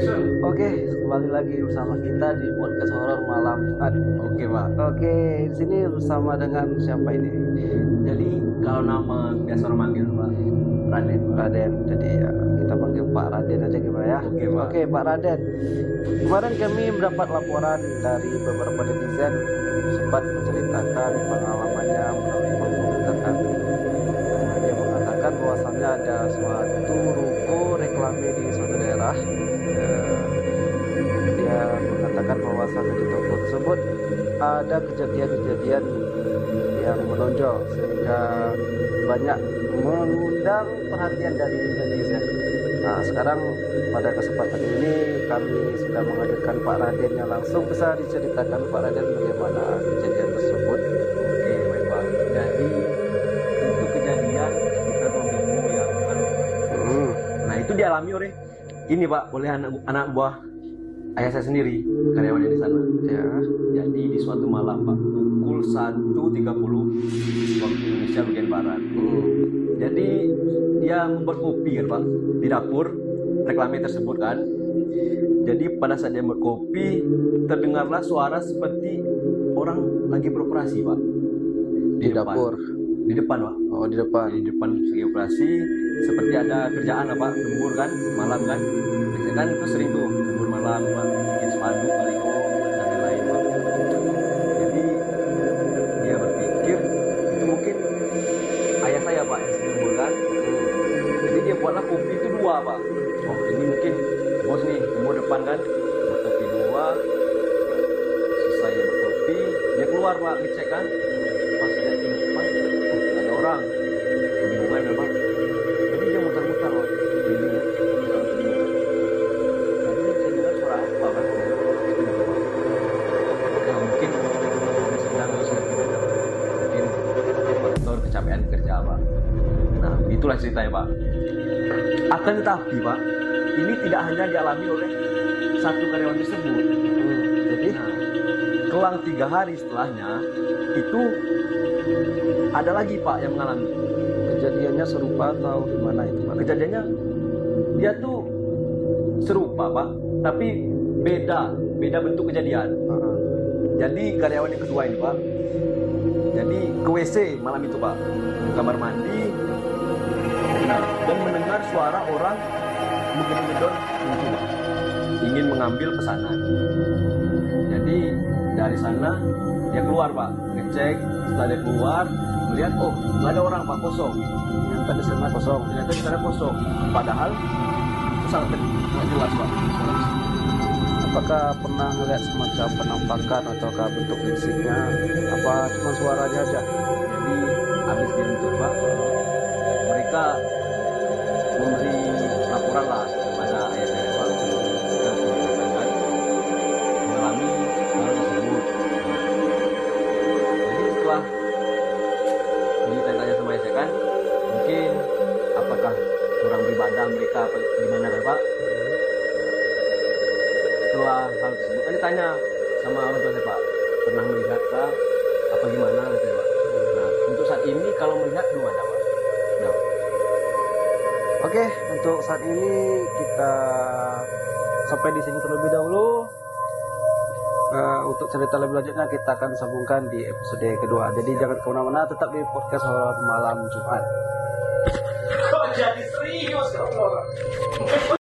Oke, kembali lagi bersama kita di podcast horor malam Jumat. Oke Pak. Oke, di sini bersama dengan siapa ini? Jadi kalau nama biasa orang manggil Pak Raden. Raden. Jadi ya, kita panggil Pak Raden aja gimana ya? Oke, Pak. Oke, Pak Raden. Kemarin kami mendapat laporan dari beberapa netizen sempat menceritakan pengalamannya melalui menggunakan. Dia mengatakan bahwasannya ada suatu ruko reklame di suatu daerah. Dia mengatakan bahwasannya di toko tersebut ada kejadian-kejadian yang menonjol sehingga banyak mengundang perhatian dari netizen. Nah, sekarang pada kesempatan ini kami sudah menghadirkan Pak Raden yang langsung bisa diceritakan Pak Raden bagaimana kejadian tersebut. Oke baik Pak. Jadi itu kejadian di Probolinggo yang Nah itu dialami oleh ini Pak, oleh anak buah ayah saya sendiri, karyawan yang di sana. Ya, Jadi di suatu malam Pak, pukul 1.30 waktu Indonesia bagian barat. Jadi dia membuat kopi kan Pak di dapur reklame tersebut kan. Jadi pada saat dia membuat kopi terdengarlah suara seperti orang lagi beroperasi Pak di dapur. di depan Pak. Oh, di depan. Di depan segi operasi seperti ada kerjaan apa lembur kan malam kan. Biasanya kan itu sering tuh lembur malam Pak, bikin spanduk baliho dan lain-lain Pak. Jadi dia berpikir itu mungkin ayah saya Pak yang sering lembur kan. Jadi dia buatlah kopi itu dua Pak. Oh ini mungkin bos nih lembur depan kan, buat kopi dua. Selesai berkopi dia keluar Pak ngecek kan. Pas dia di depan ada orang kebingungan ya Pak. Jadi dia muter-muter Pak. Jadi saya dengar suara apa Pak? Ya mungkin sedang mungkin faktor kecapean kerja Pak. Nah itulah ceritanya Pak. Akan tetapi Pak, ini tidak hanya dialami oleh satu karyawan tersebut. Jadi Nah, kelang 3 hari setelahnya itu ada lagi Pak yang mengalami kejadiannya serupa atau gimana itu Pak? kejadiannya. Dia tuh serupa Pak, tapi beda bentuk kejadian. Ah, Jadi karyawan yang kedua ini Pak, jadi ke WC malam itu Pak, ke kamar mandi, nah, dan mendengar suara orang menggedor pintu Pak, ingin mengambil pesanan. Jadi dari sana dia keluar Pak, ngecek. Setelah dia keluar melihat oh nggak ada orang Pak, kosong. Ternyata di sana kosong. Ternyata di sana kosong. Padahal itu sangat jelas Pak. Apakah pernah melihat semacam penampakan ataukah bentuk fisiknya? Apa cuma suaranya aja? Jadi habis dituntut Pak, mereka memberi laporan lah kepada ayah saya Pak. Mereka menyampaikan mengalami hal tersebut. Jadi setelah ditanya sama ayah saya kan, mungkin apakah kurang beribadah mereka apa gimana kan Pak? Setelah hal tersebut kan ditanya sama orang tua saya Pak, pernah melihat kah apa gimana gitu Pak. Nah untuk saat ini kalau melihat belum ada Pak. Nah, Oke, untuk saat ini kita sampai di sini terlebih dahulu. Untuk cerita lebih lanjutnya kita akan sambungkan di episode kedua. Jadi jangan kemana-mana, tetap di podcast horor malam Jumat. kok jadi serius kalau